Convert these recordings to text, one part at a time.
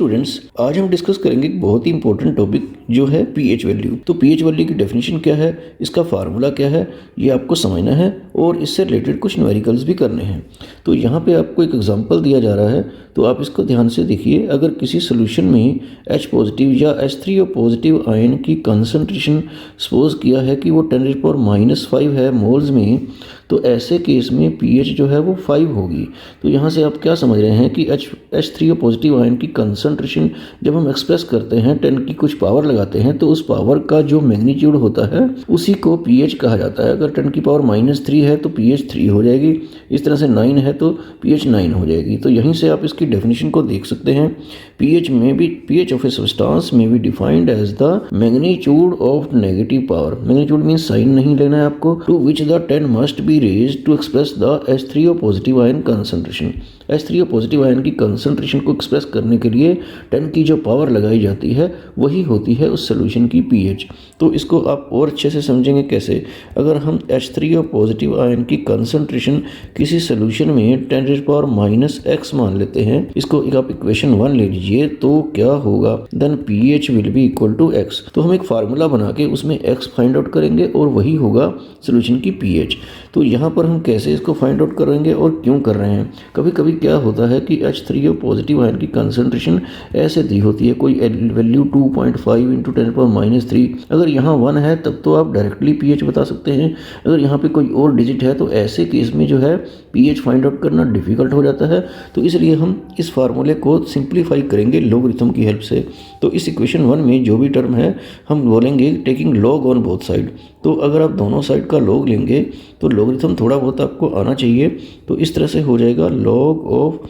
Students, आज हम discuss करेंगे एक बहुत ही इंपॉर्टेंट टॉपिक जो है पीएच वैल्यू। तो पीएच वैल्यू की डेफिनेशन क्या है, इसका फार्मूला क्या है, ये आपको समझना है और इससे रिलेटेड कुछ न्यूमेरिकल्स भी करने हैं। तो यहाँ पे आपको एक एग्जांपल दिया जा रहा है, तो आप इसको ध्यान से देखिए। अगर किसी सोल्यूशन में H पॉजिटिव या H3O पॉजिटिव आयन की कंसंट्रेशन सपोज किया है कि वो 10⁻⁻5 है मोल्स में, तो ऐसे केस में पीएच जो है वो 5 होगी। तो यहाँ से आप क्या समझ रहे हैं कि H3O पॉजिटिव आयन की कंसंट्रेशन जब हम एक्सप्रेस करते हैं 10 की कुछ पावर लगाते हैं, तो उस पावर का जो मैग्नीट्यूड होता है उसी को पीएच कहा जाता है। अगर 10⁻³ है तो पीएच 3 हो जाएगी, इस तरह से 9 है तो पीएच 9 हो जाएगी। तो यहीं से आप इसकी डेफिनेशन को देख सकते हैं। पीएच ऑफ ए सब्सटेंस में be defined as the magnitude of negative power. Magnitude means sign नहीं लेना है आपको, to which the 10 must be raised to express the H3O positive ion concentration. H3O positive ion की concentration को express करने के लिए 10 की जो पावर लगाई जाती है वही होती है उस सोल्यूशन की पीएच। तो इसको आप और अच्छे से समझेंगे कैसे। अगर हम H3O पॉजिटिव आयन की कंसंट्रेशन किसी सोल्यूशन में 10⁻⁻x मान लेते हैं, इसको एक आप इक्वेशन 1 ले लीजिए, तो क्या होगा, then pH will be equal to x। तो हम एक फार्मूला बना के उसमें x फाइंड आउट करेंगे और वही होगा सोल्यूशन की pH। तो यहाँ पर हम कैसे इसको फाइंड आउट करेंगे और क्यों कर रहे हैं। कभी कभी क्या होता है कि H3O पॉजिटिव आयन की कंसंट्रेशन ऐसे दी होती है, कोई वैल्यू 2.5 इंटू 10⁻³ अगर यहाँ 1 है तब तो आप डायरेक्टली पीएच बता सकते हैं। अगर यहाँ पे कोई और डिजिट है तो ऐसे केस में जो है पीएच फाइंड आउट करना डिफिकल्ट हो जाता है। तो इसलिए हम इस फार्मूले को सिंप्लीफाई करेंगे लॉगरिथम की हेल्प से। तो इस इक्वेशन 1 में जो भी टर्म है हम बोलेंगे taking log on both side. तो अगर आप दोनों साइड का लॉग लेंगे तो लॉगरिथम थोड़ा बहुत आपको आना चाहिए। तो इस तरह से हो जाएगा लॉग ऑफ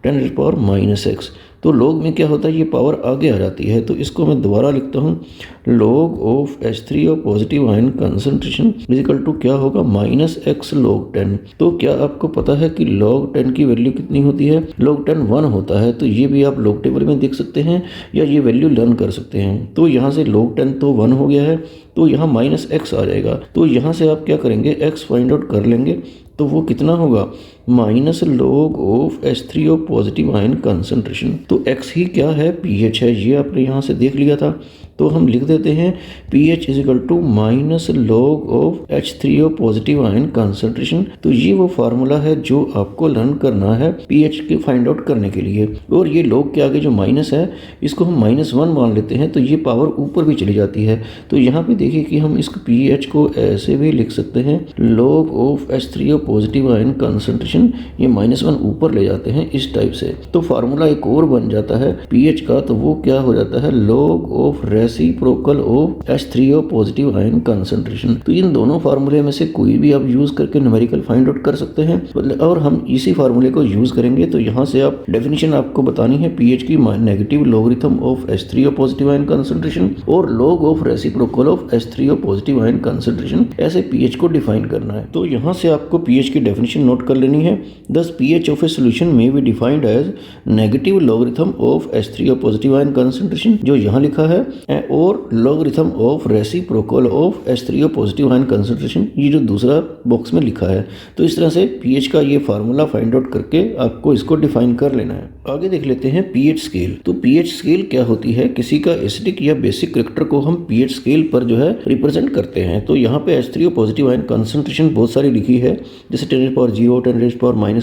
10⁻⁻x। तो लॉग में क्या होता है, ये पावर आगे आ जाती है, तो इसको मैं दोबारा लिखता हूँ, log of H3O positive ion concentration equal to क्या होगा, -x log 10। तो क्या आपको पता है कि log 10 की वैल्यू कितनी होती है, log 10 1 होता है। तो ये भी आप लॉग टेबल में देख सकते हैं या ये वैल्यू लर्न कर सकते हैं। तो यहाँ से log 10 तो 1 हो गया है, तो यहाँ -x आ जाएगा। तो यहाँ से आप क्या करेंगे, x फाइंड आउट कर लेंगे, तो वो कितना होगा, -log of H3O positive ion concentration. तो x ही क्या है, pH है, ये आपने यहाँ से देख लिया था। तो हम लिख देते हैं pH is equal to -log of H3O positive ion concentration. तो ये वो फार्मूला है जो आपको लर्न करना है pH के फाइंड आउट करने के लिए। और ये log के आगे जो माइनस है इसको हम -1 मान लेते हैं, तो ये पावर ऊपर भी चली जाती है। तो यहाँ पे देखिए कि हम इस pH को ऐसे भी लिख सकते हैं, log of H3O positive ion concentration, ये -1 ऊपर ले जाते हैं इस टाइप से। तो फार्मूला एक और बन जाता है pH का, तो वो क्या हो जाता है, log of reciprocal of H3O positive ion concentration. तो इन दोनों फार्मूले में से कोई भी आप यूज करके न्यूमेरिकल फाइंड आउट कर सकते हैं, और हम इसी फार्मूले को यूज करेंगे। तो यहाँ से आप डेफिनेशन आपको बतानी है pH की, negative logarithm of H3O positive ion concentration और log of reciprocal of H3O positive ion concentration, ऐसे pH को डिफाइन करना है। तो यहाँ से आपको pH की डेफिनेशन नोट कर लेनी है। Thus pH of a solution may be defined as negative logarithm of H3O positive ion concentration, जो यहाँ लिखा है, और logarithm of reciprocal of H3O positive ion concentration, ये जो दूसरा बॉक्स में लिखा है। तो इस तरह से pH का ये फार्मूला फाइंड आउट करके आपको इसको डिफाइन कर लेना है। आगे देख लेते हैं pH स्केल। तो pH स्केल क्या होती है, किसी का एसिडिक या बेसिक कैरेक्टर को हम pH स्केल पर जो है रिप्रेजेंट करते हैं। तो यहाँ पे H3O पॉजिटिव आयन कंसंट्रेशन बहुत सारी लिखी है, जैसे 10⁻0, 10⁻⁻1,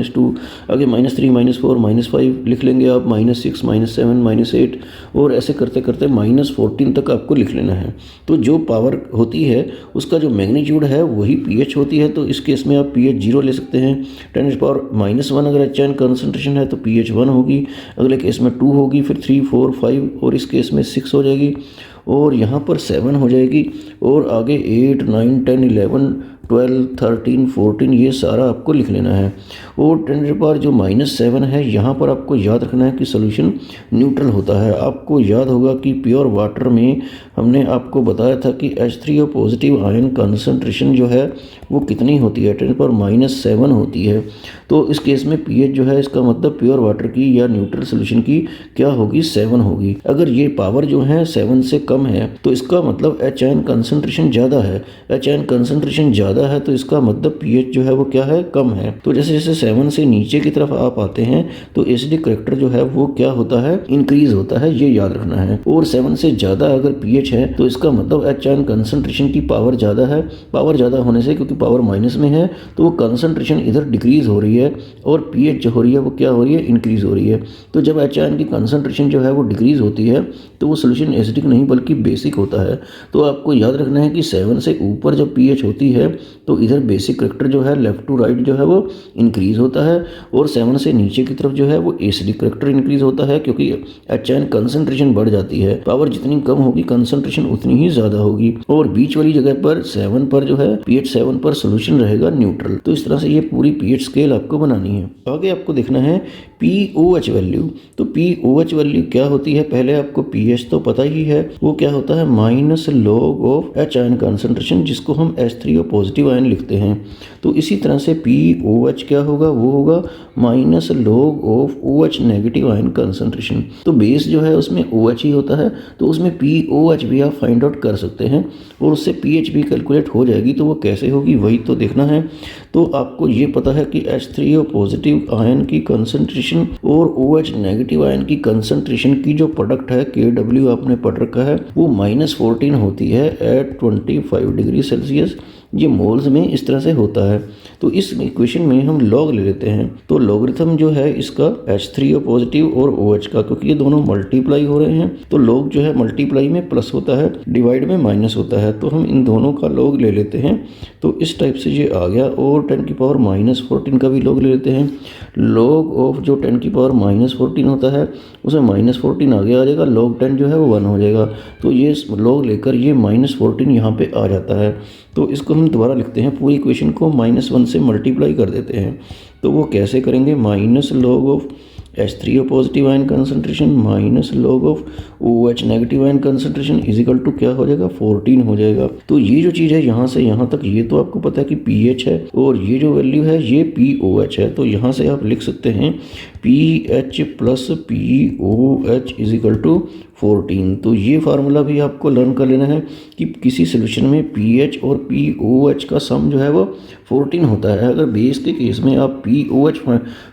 -2, आगे -3, -4, -5 लिख लेंगे आप, -6, -7, -8, और ऐसे करते करते -14 तक आपको लिख लेना है। तो जो पावर होती है उसका जो मैग्नीट्यूड है वही pH होती है। तो इस केस में आप pH 0 ले सकते हैं। 10⁻⁻1 अगर H आयन कंसंट्रेशन है तो pH 1 होगी, अगले केस में 2 होगी, फिर 3, 4, 5 और इस केस में 6 हो जाएगी, और यहाँ पर 7 हो जाएगी, और आगे 8, 9, 10, 11, 12, 13, 14 ये सारा आपको लिख लेना है। और 10 पर जो -7 है यहाँ पर आपको याद रखना है कि सोल्यूशन न्यूट्रल होता है। आपको याद होगा कि प्योर वाटर में हमने आपको बताया था कि H3O पॉजिटिव आयन कंसंट्रेशन जो है वो कितनी होती है, 10 पर -7 होती है। तो इस केस में pH जो है इसका मतलब प्योर वाटर की या न्यूट्रल सोल्यूशन की क्या होगी, 7 होगी। अगर ये पावर जो है 7 से कम है तो इसका मतलब H आयन कंसंट्रेशन ज़्यादा है। H आयन कंसंट्रेशन ज़्यादा ज़्यादा है तो इसका मतलब pH जो है वो क्या है, कम है। तो जैसे जैसे 7 से नीचे की तरफ आप आते हैं तो एसिडिक करैक्टर जो है वो क्या होता है, इंक्रीज होता है, ये याद रखना है। और 7 से ज़्यादा अगर pH है तो इसका मतलब H आयन कंसंट्रेशन की पावर ज़्यादा है। पावर ज़्यादा होने से, क्योंकि पावर माइनस में है, तो वो कंसंट्रेशन इधर डिक्रीज हो रही है और pH जो हो रही है वो क्या हो रही है, इंक्रीज हो रही है। तो जब H आयन की कंसंट्रेशन जो है वो डिक्रीज होती है तो वो सोल्यूशन एसिडिक नहीं बल्कि बेसिक होता है। तो आपको याद रखना है कि 7 से ऊपर जब pH होती है तो इधर बेसिक करैक्टर जो है लेफ्ट टू राइट जो है वो इंक्रीज होता है, और 7 से नीचे की तरफ जो है वो एसिडिक करैक्टर इंक्रीज होता है, क्योंकि H आयन कंसंट्रेशन बढ़ जाती है। पावर जितनी कम होगी कंसंट्रेशन उतनी ही ज़्यादा होगी। और बीच वाली जगह पर 7 पर जो है pH 7 पर सोल्यूशन रहेगा न्यूट्रल। तो इस तरह से ये पूरी pH स्केल आपको बनानी है। आगे आपको देखना है pOH वैल्यू। तो pOH वैल्यू क्या होती है, पहले आपको pH तो पता ही है, वो क्या होता है, minus log of H ion concentration, जिसको हम H3O पॉजिटिव आयन लिखते हैं। तो इसी तरह से pOH क्या होगा, वो होगा minus log of OH negative ion concentration. तो बेस जो है उसमें OH ही होता है, तो उसमें pOH भी आप फाइंड आउट कर सकते हैं और उससे pH भी कैलकुलेट हो जाएगी। तो वो कैसे होगी वही तो देखना है। तो आपको ये पता है कि H3O पॉजिटिव आयन की कंसंट्रेशन और OH नेगेटिव आयन की कंसंट्रेशन की जो प्रोडक्ट है KW आपने पढ़ रखा है, वो -14 होती है एट 25 डिग्री सेल्सियस। ये मोल्स में इस तरह से होता है। तो इस इक्वेशन में हम लॉग ले लेते हैं। तो लॉगरिथम जो है इसका H3O पॉजिटिव और OH का, क्योंकि ये दोनों मल्टीप्लाई हो रहे हैं, तो लॉग जो है मल्टीप्लाई में प्लस होता है, डिवाइड में माइनस होता है। तो हम इन दोनों का लॉग ले लेते हैं। तो इस टाइप से ये आ गया। और 10 की पावर -14 का भी लॉग ले लेते हैं। लॉग ऑफ जो 10 की पावर -14 होता है उसमें -14 आगे आ जाएगा, लॉग 10 जो है वो 1 हो जाएगा। तो ये लॉग लेकर ये -14 यहाँ पे आ जाता है। तो इसको हम दोबारा लिखते हैं, पूरी इक्वेशन को -1 से मल्टीप्लाई कर देते हैं। तो वो कैसे करेंगे, minus log of H3O positive ion concentration minus log of OH negative ion concentration is equal to क्या हो जाएगा, 14 हो जाएगा। तो ये जो चीज़ है यहाँ से यहाँ तक ये तो आपको पता है कि pH है, और ये जो वैल्यू है ये pOH है। तो यहाँ से आप लिख सकते हैं pH plus pOH is equal to 14। तो ये फार्मूला भी आपको लर्न कर लेना है कि किसी सोल्यूशन में pH और pOH का सम जो है वो 14 होता है। अगर बेस के केस में आप pOH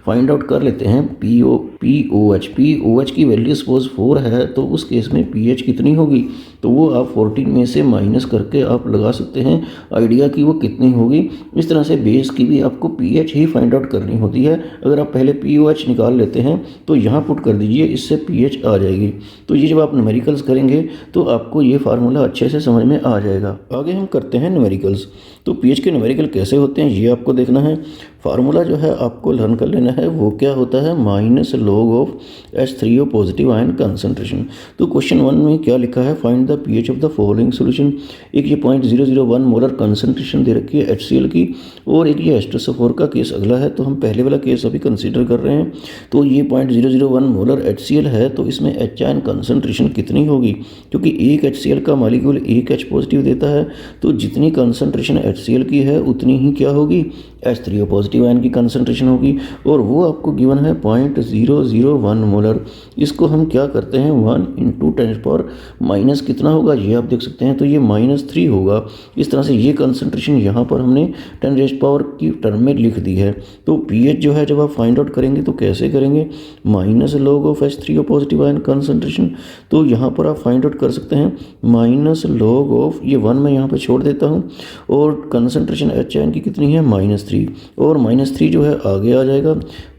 फाइंड आउट कर लेते हैं, pOH की वैल्यू सपोज 4 है, तो उस केस में pH कितनी होगी, तो वो आप 14 में से माइनस करके आप लगा सकते हैं आइडिया कि वो कितनी होगी। इस तरह से बेस की भी आपको pH ही फाइंड आउट करनी होती है। अगर आप पहले pOH निकाल लेते हैं तो यहाँ पुट कर दीजिए, इससे pH आ जाएगी। तो ये जब आप न्यूमेरिकल्स करेंगे तो आपको ये फार्मूला अच्छे से समझ में आ जाएगा। आगे हम करते हैं न्यूमेरिकल्स। तो pH के न्यूमेरिकल कैसे होते हैं ये आपको देखना है। फार्मूला जो है आपको लर्न कर लेना है, वो क्या होता है, minus log of H3O positive ion concentration. तो क्वेश्चन 1 में क्या लिखा है, find the pH of the following solution. एक ये 0.001 मोलर कंसंट्रेशन दे रखी है HCl की, और एक ये H2SO4 का केस अगला है। तो हम पहले वाला केस अभी कंसीडर कर रहे हैं। तो ये 0.001 मोलर HCl है, तो इसमें H आयन कंसंट्रेशन कितनी होगी, क्योंकि एक HCl का मॉलिक्यूल एक H पॉजिटिव देता है, तो जितनी कंसंट्रेशन HCl की है उतनी ही क्या होगी, H3O पॉजिटिव आयन की कंसंट्रेशन होगी। और वो आपको गिवन है 0.001 मोलर। इसको हम क्या करते हैं, 1 × 10⁻⁻ कितना होगा ये आप देख सकते हैं, तो ये -3 होगा। इस तरह से ये कंसंट्रेशन यहाँ पर हमने 10⁻⁻ की टर्म में लिख दी है। तो pH जो है जब आप फाइंड आउट करेंगे तो कैसे करेंगे, minus log of H3O positive ion concentration. तो यहाँ पर आप फाइंड आउट कर सकते हैं माइनस लॉग ऑफ, ये 1 मैं यहाँ पर छोड़ देता हूँ, और कंसंट्रेशन H आयन की कितनी है, -3, और -3 जो है आगे आ जाएगा,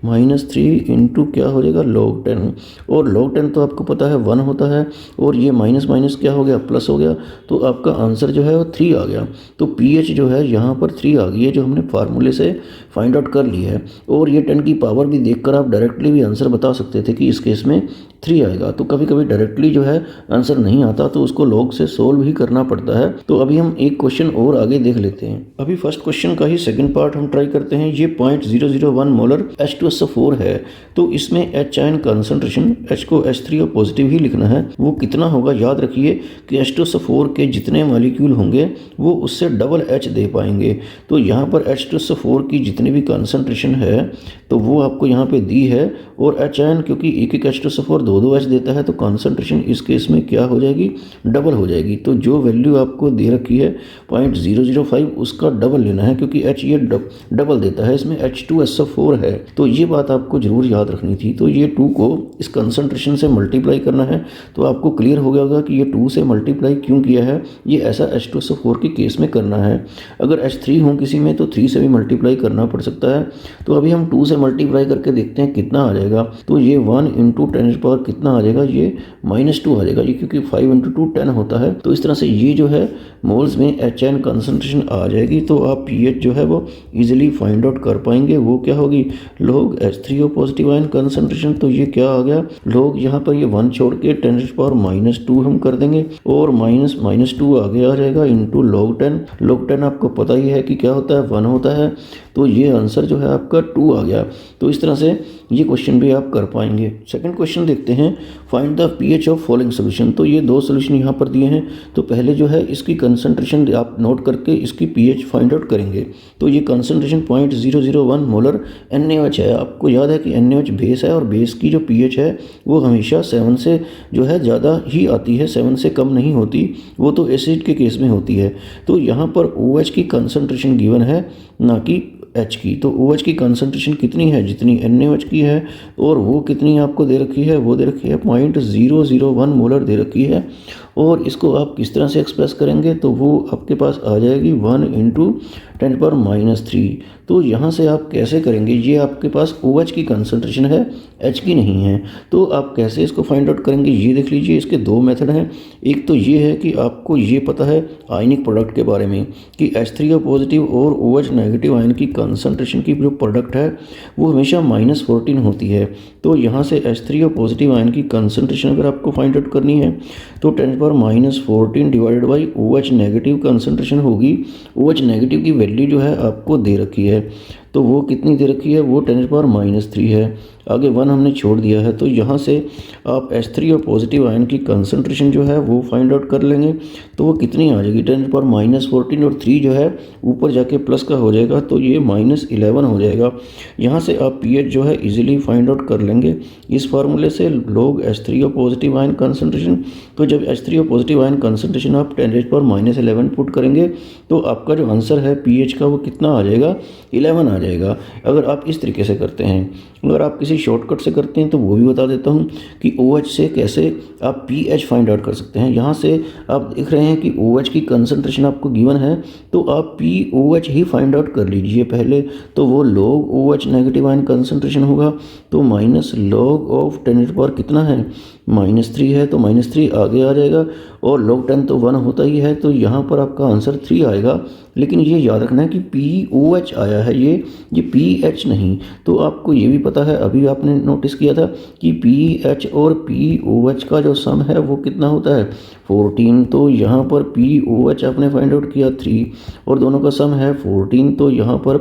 -3 इंटू क्या हो जाएगा, log 10। और log 10 तो आपको पता है 1 होता है, और ये माइनस माइनस क्या हो गया, प्लस हो गया। तो आपका आंसर जो है वो 3 आ गया। तो pH जो है यहाँ पर 3 आ गई है, जो हमने फार्मूले से फाइंड आउट कर ली है। और ये 10 की पावर भी देखकर आप डायरेक्टली भी आंसर बता सकते थे कि इस केस में 3 आएगा। तो कभी कभी डायरेक्टली जो है आंसर नहीं आता, तो उसको log से सोल्व ही करना पड़ता है। तो अभी हम एक क्वेश्चन और आगे देख लेते हैं। अभी फर्स्ट क्वेश्चन का ही सेकंड पार्ट हम ट्राई करते हैं। ये 0.001 मोलर H2SO4 है, तो इसमें H आयन कंसंट्रेशन, H को H3O पॉजिटिव ही लिखना है, वो कितना होगा। याद रखिए कि H2SO4 के जितने मॉलिक्यूल होंगे वो उससे डबल H दे पाएंगे। तो यहाँ पर H2SO4 की जितनी भी कंसंट्रेशन है तो वो आपको यहाँ पे दी है, और H आयन क्योंकि एक H2SO4 दो एच देता है तो कॉन्सेंट्रेशन इस केस में क्या हो जाएगी, डबल हो जाएगी। तो जो वैल्यू आपको दे रखी है 0.005 उसका डबल लेना है, क्योंकि एच ये डबल देता है, इसमें H2SO4 है। तो ये बात आपको जरूर याद रखनी थी। तो ये 2 को इस कंसंट्रेशन से मल्टीप्लाई करना है। तो आपको क्लियर हो गया होगा कि ये 2 से मल्टीप्लाई क्यों किया है, ये ऐसा H2SO4 के केस में करना है। अगर H3 हो किसी में तो 3 से भी मल्टीप्लाई करना पड़ सकता है। तो अभी हम 2 से मल्टीप्लाई करके देखते हैं कितना आ जाएगा। तो ये 1 × 10⁻, कितना आ जाएगा, ये -2 आ जाएगा, ये क्योंकि 5 × 2 10 होता है। तो इस तरह से ये जो है मोल्स में HN कंसंट्रेशन आ जाएगी। तो आप pH जो है वो इजीली फाइंड आउट कर पाएंगे। वो क्या होगी, log H3O positive ion concentration. तो ये क्या आ गया, log यहाँ पर ये 1 छोड़ के 10⁻² हम कर देंगे और -2 आगे आ जाएगा इंटू log 10। log 10 आपको पता ही है कि क्या होता है, 1 होता है। तो ये आंसर जो है आपका 2 आ गया। तो इस तरह से ये क्वेश्चन भी आप कर पाएंगे। सेकंड क्वेश्चन देखते हैं, find the pH of following solution. तो ये 2 सोल्यूशन यहाँ पर दिए हैं। तो पहले जो है इसकी कंसंट्रेशन आप नोट करके इसकी pH फाइंड आउट करेंगे। तो ये कंसंट्रेशन 0.001 मोलर NaOH है। आपको याद है कि NaOH बेस है और बेस की जो pH है वो हमेशा 7 से जो है ज़्यादा ही आती है, 7 से कम नहीं होती, वो तो एसिड के केस में होती है। तो यहाँ पर OH की कंसंट्रेशन गिवन है, ना कि H की। तो OH की कंसंट्रेशन कितनी है, जितनी NaOH की है, और वो कितनी आपको दे रखी है, वो दे रखी है 0.001 मोलर दे रखी है। और इसको आप किस तरह से एक्सप्रेस करेंगे, तो वो आपके पास आ जाएगी 1 × 10⁻³ तो यहाँ से आप कैसे करेंगे, ये आपके पास OH की कंसंट्रेशन है, H की नहीं है। तो आप कैसे इसको फाइंड आउट करेंगे, ये देख लीजिए। इसके 2 मेथड हैं। एक तो ये है कि आपको ये पता है आयनिक प्रोडक्ट के बारे में कि H3O पॉजिटिव और OH नेगेटिव आयन की कंसंट्रेशन की जो प्रोडक्ट है वो हमेशा -14 होती है। तो यहाँ से H3O पॉजिटिव आयन की कंसंट्रेशन अगर आपको फाइंड आउट करनी है तो 10⁻14 divided by OH negative concentration होगी। OH नेगेटिव की वैल्यू जो है आपको दे रखी है, तो वो कितनी दे रखी है, वो 10⁻³ है। आगे 1 हमने छोड़ दिया है। तो यहाँ से आप H3O पॉजिटिव आयन की कंसंट्रेशन जो है वो फाइंड आउट कर लेंगे। तो वो कितनी आ जाएगी, 10⁻14 और 3 जो है ऊपर जाके प्लस का हो जाएगा, तो ये -11 हो जाएगा। यहाँ से आप pH जो है इजीली फाइंड आउट कर लेंगे इस फार्मूले से, log H3O positive ion concentration. तो जब H3O पॉजिटिव आयन कंसंट्रेशन आप 10⁻11 पुट करेंगे तो आपका जो आंसर है pH का वो कितना आ जाएगा, 11 आ जाएगा। अगर आप इस तरीके से करते हैं, अगर आप किसी शॉर्टकट से करते हैं तो वो भी बता देता हूँ कि OH से कैसे आप pH फाइंड आउट कर सकते हैं। यहाँ से आप देख रहे हैं कि OH की कंसंट्रेशन आपको गिवन है, तो आप POH ही फाइंड आउट कर लीजिए पहले। तो वो log OH negative ion concentration होगा, तो -log ऑफ 10 कितना है, -3 है, तो -3 आगे आ जाएगा। और log 10 तो 1 होता ही है, तो यहाँ पर आपका आंसर 3 आएगा। लेकिन ये याद रखना है कि POH आया है, ये pH नहीं। तो आपको ये भी पता है, अभी आपने नोटिस किया था कि pH और POH का जो सम है वो कितना होता है, 14। तो यहाँ पर POH आपने फाइंड आउट किया 3 और दोनों का सम है 14। तो यहाँ पर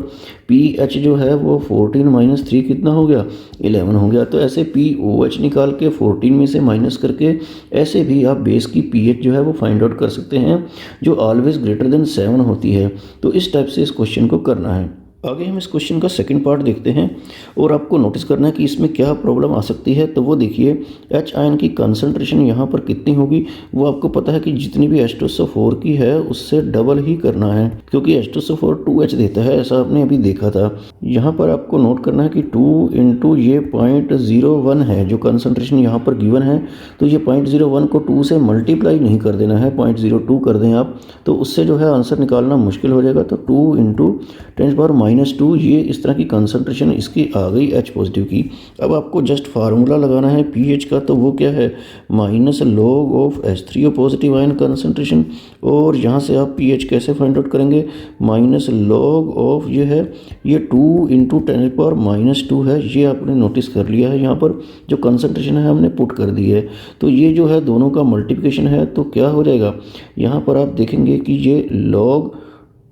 pH जो है वो 14 - 3 कितना हो गया, 11 हो गया। तो ऐसे POH निकाल के 14 में से माइनस करके ऐसे भी आप बेस की pH जो है वो फाइंड आउट कर सकते हैं, जो ऑलवेज ग्रेटर देन 7 होती है। तो इस टाइप से इस क्वेश्चन को करना है। आगे हम इस क्वेश्चन का सेकंड पार्ट देखते हैं और आपको नोटिस करना है कि इसमें क्या प्रॉब्लम आ सकती है। तो वो देखिए, H आयन की कंसंट्रेशन यहाँ पर कितनी होगी, वो आपको पता है कि जितनी भी H2SO4 की है उससे डबल ही करना है, क्योंकि H2SO4 2H देता है, ऐसा आपने अभी देखा था। यहाँ पर आपको नोट करना है कि 2 × ये 0.01 है जो कंसंट्रेशन यहाँ पर गिवन है। तो ये 0.01 को 2 से मल्टीप्लाई नहीं कर देना है, 0.02 कर दें आप, तो उससे जो है आंसर निकालना मुश्किल हो जाएगा। तो 2 × 10⁻², ये इस तरह की कंसंट्रेशन इसकी आ गई H पॉजिटिव की। अब आपको जस्ट फार्मूला लगाना है pH का, तो वो क्या है, -log of H3O positive ion concentration. और यहाँ से आप pH कैसे फाइंड आउट करेंगे, -log ऑफ ये है, ये 2 × 10⁻² है, ये आपने नोटिस कर लिया है। यहाँ पर जो कंसंट्रेशन है हमने पुट कर दी है, तो ये जो है दोनों का मल्टीप्लिकेशन है, तो क्या हो जाएगा, यहाँ पर आप देखेंगे कि ये log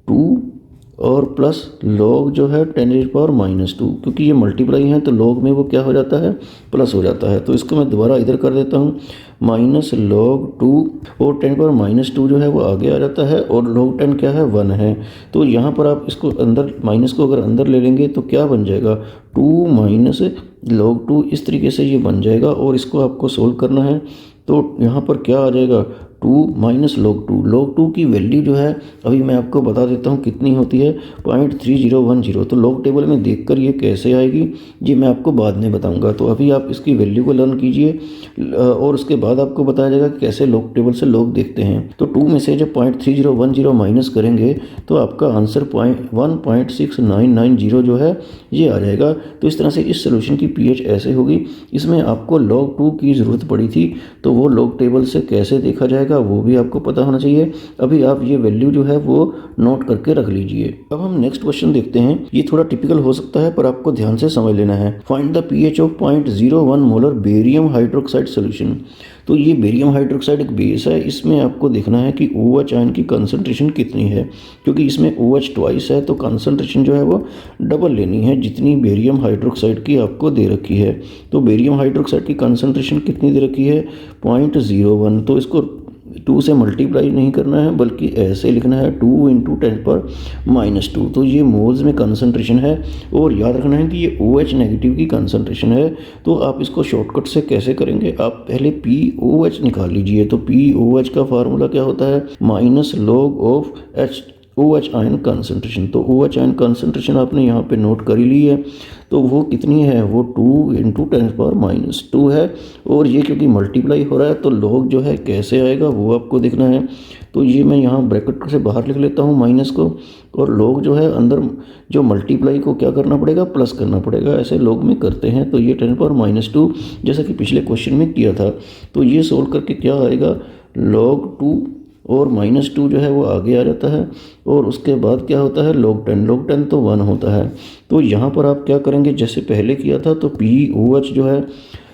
2 और प्लस log जो है 10⁻², क्योंकि ये मल्टीप्लाई है तो log में वो क्या हो जाता है, प्लस हो जाता है। तो इसको मैं दोबारा इधर कर देता हूँ, -log 2 और 10⁻² जो है वो आगे आ जाता है, और log 10 क्या है, 1 है। तो यहाँ पर आप इसको अंदर, माइनस को अगर अंदर ले लेंगे तो क्या बन जाएगा, 2 - log 2 इस तरीके से ये बन जाएगा और इसको आपको सोल्व करना है। तो यहाँ पर क्या आ जाएगा 2 माइनस log 2 की वैल्यू जो है अभी मैं आपको बता देता हूँ कितनी होती है 0.3010। तो लॉग टेबल में देखकर ये कैसे आएगी ये मैं आपको बाद में बताऊँगा। तो अभी आप इसकी वैल्यू को लर्न कीजिए और उसके बाद आपको बताया जाएगा कि कैसे लॉग टेबल से लॉग देखते हैं। तो 2 में से जब 0.3010 माइनस करेंगे तो आपका आंसर 1.6990 जो है ये आ जाएगा। तो इस तरह से इस सोल्यूशन की पीएच ऐसे होगी। इसमें आपको log 2 की ज़रूरत पड़ी थी तो वो लॉग टेबल से कैसे देखा जाएगा वो भी आपको पता होना चाहिए। अभी आप ये वैल्यू जो है वो नोट करके रख लीजिए। अब हम नेक्स्ट क्वेश्चन देखते हैं। ये थोड़ा टिपिकल हो सकता है पर आपको ध्यान से समझ लेना है। Find the pH of 0.01 molar barium hydroxide solution. तो ये बेरियम हाइड्रोक्साइड एक बेस है, इसमें आपको देखना है कि OH आयन की कंसंट्रेशन कितनी है, क्योंकि इसमें OH ट्वाइस है तो कंसंट्रेशन जो है वो डबल लेनी है जितनी बेरियम हाइड्रोक्साइड की आपको दे रखी है। तो बेरियम हाइड्रोक्साइड की कंसंट्रेशन कितनी दे रखी है 0.01। तो इसको 2 से मल्टीप्लाई नहीं करना है बल्कि ऐसे लिखना है 2 × 10⁻²। तो ये मोल्स में कंसंट्रेशन है और याद रखना है कि ये OH नेगेटिव की कंसंट्रेशन है। तो आप इसको शॉर्टकट से कैसे करेंगे, आप पहले POH निकाल लीजिए। तो POH का फार्मूला क्या होता है -log of OH ion concentration. तो OH आयन कंसंट्रेशन आपने यहाँ पे नोट कर ही ली है। तो वो कितनी है वो 2 × 10⁻² है और ये क्योंकि मल्टीप्लाई हो रहा है तो log जो है कैसे आएगा वो आपको देखना है। तो ये मैं यहाँ ब्रैकेट से बाहर लिख लेता हूँ माइनस को, और log जो है अंदर जो मल्टीप्लाई को क्या करना पड़ेगा प्लस करना पड़ेगा, ऐसे log में करते हैं। तो ये 10⁻² जैसा कि पिछले क्वेश्चन में किया था। तो ये सोल्व करके क्या आएगा log 2 और -2 जो है वो आगे आ जाता है और उसके बाद क्या होता है log 10 तो 1 होता है। तो यहाँ पर आप क्या करेंगे जैसे पहले किया था, तो POH जो है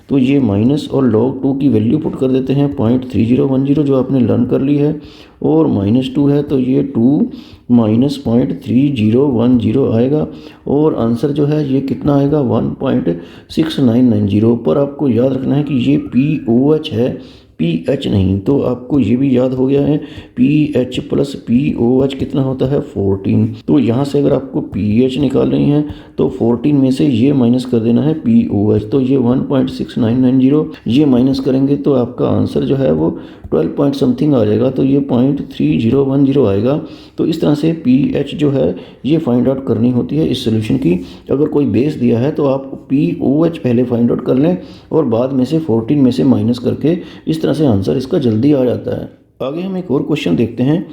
तो ये माइनस और log 2 की वैल्यू पुट कर देते हैं 0.3010 जो आपने लर्न कर ली है, और -2 है तो ये 2 माइनस 0.3010 आएगा और आंसर जो है ये कितना आएगा 1.6990। पर आपको याद रखना है कि ये POH है PH नहीं। तो आपको ये भी याद हो गया है PH + POH कितना होता है 14। तो यहाँ से अगर आपको PH निकालनी है तो 14 में से ये माइनस कर देना है POH। तो ये 1.6990 ये माइनस करेंगे तो आपका आंसर जो है वो 12 पॉइंट समथिंग आ जाएगा। तो ये 0.3010 आएगा। तो इस तरह से PH जो है ये फाइंड आउट करनी होती है इस सोल्यूशन की। अगर कोई बेस दिया है तो आप POH पहले फाइंड आउट कर लें और बाद में से 14 में से माइनस करके इस तरह से आंसर इसका जल्दी आ जाता है। आगे हम एक और क्वेश्चन देखते हैं।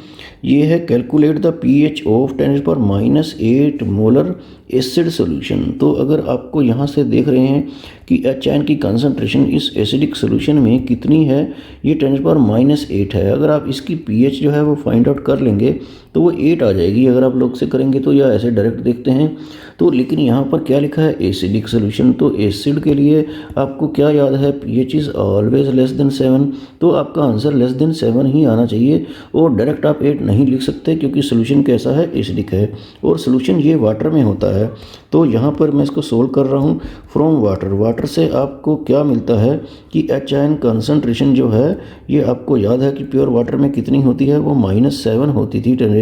ये है calculate the pH of 10⁻⁸ molar acid solution. तो अगर आपको यहाँ से देख रहे हैं कि HN की कंसंट्रेशन इस एसिडिक सॉल्यूशन में कितनी है, ये 10⁻⁸ है। अगर आप इसकी पीएच जो है वो फाइंड आउट कर लेंगे तो वो 8 आ जाएगी अगर आप लोग से करेंगे तो, या ऐसे डायरेक्ट देखते हैं तो। लेकिन यहाँ पर क्या लिखा है एसिडिक सॉल्यूशन, तो एसिड के लिए आपको क्या याद है pH is always less than 7। तो आपका आंसर लेस देन 7 ही आना चाहिए और डायरेक्ट आप 8 नहीं लिख सकते क्योंकि सोल्यूशन कैसा है एसिडिक है और सोल्यूशन ये वाटर में होता है। तो यहाँ पर मैं इसको सोल्व कर रहा हूँ फ्रॉम वाटर। वाटर से आपको क्या मिलता है कि एच आयन कंसंट्रेशन जो है ये आपको याद है कि प्योर वाटर में कितनी होती है वो -7 होती थी 10⁻,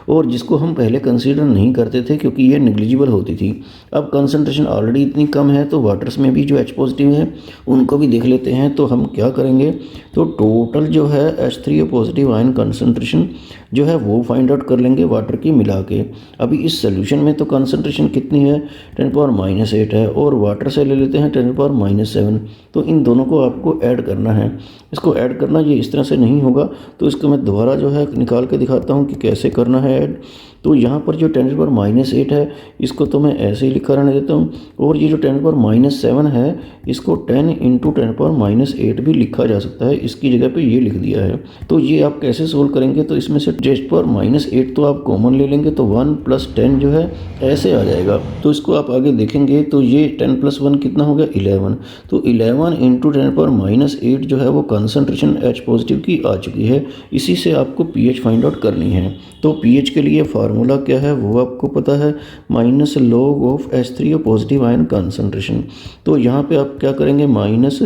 और जिसको हम पहले कंसीडर नहीं करते थे क्योंकि ये नेग्लिजिबल होती थी। अब कंसंट्रेशन ऑलरेडी इतनी कम है तो वाटर्स में भी जो H पॉजिटिव है उनको भी देख लेते हैं। तो हम क्या करेंगे, तो टोटल जो है H3O पॉजिटिव आयन कंसंट्रेशन जो है वो फाइंड आउट कर लेंगे वाटर की मिला के। अभी इस सोल्यूशन में तो कंसंट्रेशन कितनी है 10⁻⁸ है और वाटर से ले लेते हैं 10⁻⁷। तो इन दोनों को आपको ऐड करना है। इसको ऐड करना ये इस तरह से नहीं होगा, तो इसको मैं दोबारा जो है निकाल के दिखाता हूँ कि कैसे करना है ऐड। तो यहाँ पर जो 10⁻⁸ है इसको तो मैं ऐसे ही लिखा रहने देता हूँ, और ये जो 10⁻⁷ है इसको 10 × 10⁻⁸ भी लिखा जा सकता है, इसकी जगह पे ये लिख दिया है। तो ये आप कैसे सोल्व करेंगे, तो इसमें से 10⁻⁸ तो आप कॉमन ले लेंगे तो 1 + 10 जो है ऐसे आ जाएगा। तो इसको आप आगे देखेंगे तो ये 10 + 1 कितना हो गया 11। तो 11 × 10⁻⁸ जो है वो कंसंट्रेशन H पॉजिटिव की आ चुकी है। इसी से आपको पीएच फाइंड आउट करनी है। तो पीएच के लिए फार्मूला क्या है वो आपको पता है, minus log of H3O positive ion concentration. तो यहाँ पे आप क्या करेंगे, माइनस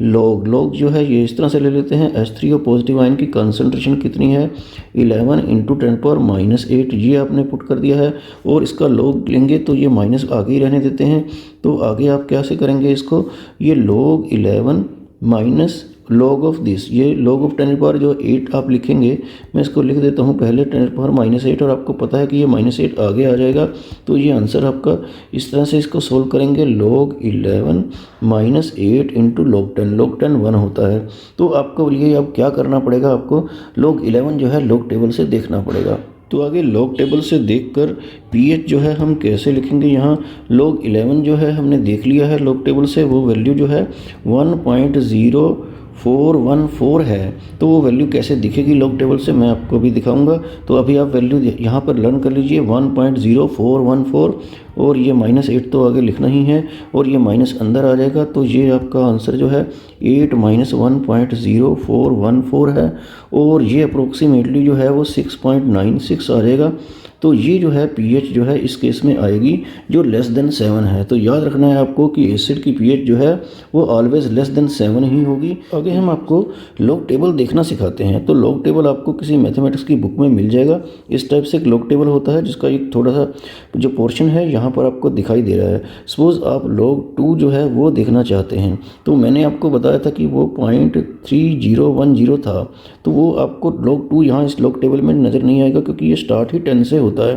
लॉग जो है ये इस तरह से ले लेते हैं, H3O पॉजिटिव आयन की कंसंट्रेशन कितनी है 11 × 10⁻⁸ ये आपने पुट कर दिया है, और इसका लॉग लेंगे तो ये माइनस आगे ही रहने देते हैं। तो आगे आप कैसे करेंगे इसको, ये log 11 minus log of this, ये log ऑफ 10⁻, जो 8 आप लिखेंगे, मैं इसको लिख देता हूँ पहले 10⁻⁻8, और आपको पता है कि ये -8 आगे आ जाएगा। तो ये आंसर आपका इस तरह से इसको सोल्व करेंगे, log 11 -8 × log 10 1 होता है। तो आपको ये अब क्या करना पड़ेगा, आपको log 11 जो है log टेबल से देखना पड़ेगा। तो आगे लॉग टेबल से देखकर pH जो है हम कैसे लिखेंगे, यहाँ log 11 जो है हमने देख लिया है लॉग टेबल से, वो वैल्यू जो है 1.0414 है। तो वो वैल्यू कैसे दिखेगी लॉग टेबल से मैं आपको भी दिखाऊंगा। तो अभी आप वैल्यू यहाँ पर लर्न कर लीजिए 1.0414, और ये -8 तो आगे लिखना ही है, और ये माइनस अंदर आ जाएगा। तो ये आपका आंसर जो है 8 - 1.0414 है, और ये अप्रोक्सीमेटली जो है वो 6.96 आ जाएगा। तो ये जो है pH जो है इस केस में आएगी जो लेस देन 7 है। तो याद रखना है आपको कि एसिड की pH जो है वो ऑलवेज लेस देन 7 ही होगी। आगे हम आपको लॉग टेबल देखना सिखाते हैं। तो लॉग टेबल आपको किसी मैथमेटिक्स की बुक में मिल जाएगा। इस टाइप से एक लॉग टेबल होता है जिसका एक थोड़ा सा जो पोर्शन है यहाँ पर आपको दिखाई दे रहा है। सपोज आप log 2 जो है वो देखना चाहते हैं, तो मैंने आपको बताया था कि वो 0.3010 था। तो वो आपको log 2 यहाँ इस लॉग टेबल में नज़र नहीं आएगा क्योंकि ये स्टार्ट ही 10 से होता है।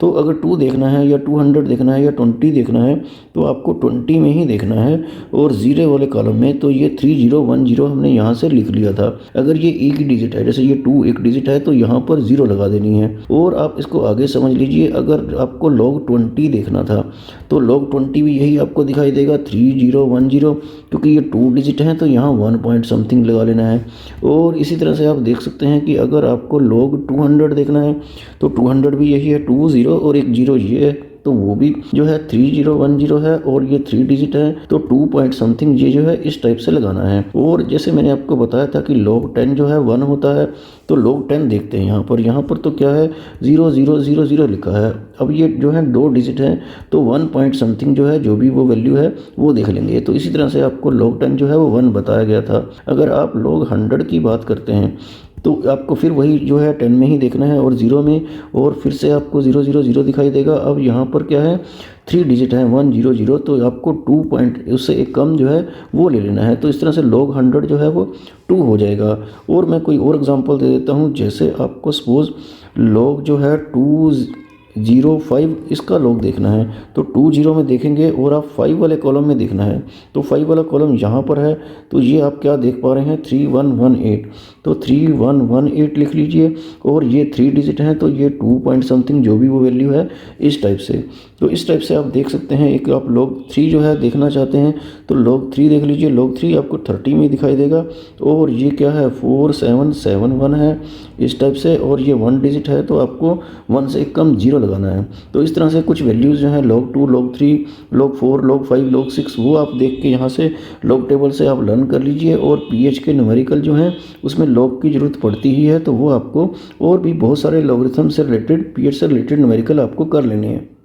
तो अगर 2 देखना है या 200 देखना है या 20 देखना है तो आपको 20 में ही देखना है, और 0 वाले कॉलम में। तो ये 3010 हमने यहाँ से लिख लिया था। अगर ये एक ही डिजिट है, जैसे ये 2 एक डिजिट है, तो यहाँ पर 0 लगा देनी है। और आप इसको आगे समझ लीजिए, अगर आपको log 20 देखना था तो log 20 भी यही आपको दिखाई देगा 3010, क्योंकि ये 2 डिजिट हैं तो यहाँ 1 पॉइंट समथिंग लगा लेना है। और इसी तरह से आप देख सकते हैं कि अगर आपको log 200 देखना है तो 200 भी यही है, 2 0 और एक 0 ये है, तो वो भी जो है 3010 है, और ये 3 डिजिट है तो 2 पॉइंट समथिंग ये जो है इस टाइप से लगाना है। और जैसे मैंने आपको बताया था कि log 10 जो है 1 होता है, तो log 10 देखते हैं यहाँ पर तो क्या है 0000 लिखा है। अब ये जो है 2 डिजिट है तो 1 पॉइंट समथिंग जो है जो भी वो वैल्यू है वो देख लेंगे। तो इसी तरह से आपको log 10 जो है वो 1 बताया गया था। अगर आप log 100 की बात करते हैं तो आपको फिर वही जो है 10 में ही देखना है और 0 में, और फिर से आपको 000 दिखाई देगा। अब यहाँ पर क्या है 3 डिजिट है 100, तो आपको 2 पॉइंट उससे एक कम जो है वो ले लेना है। तो इस तरह से log 100 जो है वो 2 हो जाएगा। और मैं कोई और एग्जांपल दे देता हूँ, जैसे आपको सपोज log जो है 205 इसका log देखना है, तो 20 में देखेंगे और आप 5 वाले कॉलम में देखना है। तो 5 वाला कॉलम यहाँ पर है, तो ये आप क्या देख पा रहे हैं 3118, तो 3118 लिख लीजिए। और ये 3 डिजिट हैं तो ये 2 पॉइंट समथिंग जो भी वो वैल्यू है इस टाइप से। तो इस टाइप से आप देख सकते हैं। एक आप log 3 जो है देखना चाहते हैं तो log 3 देख लीजिए, log 3 आपको 30 में दिखाई देगा। और ये क्या है 4771 है इस टाइप से, और ये 1 डिजिट है तो आपको 1 से कम 0 लगाना है। तो इस तरह से कुछ वैल्यूज़ जो हैं log 2, log 3, log 4, log 5, log 6 वो आप देख के यहाँ से log टेबल से आप लर्न कर लीजिए। और pH के न्यूमेरिकल जो हैं उसमें log की ज़रूरत पड़ती ही है, तो वो आपको और भी बहुत सारे लॉगरिथम से रिलेटेड pH से रिलेटेड न्यूमेरिकल आपको कर लेने हैं।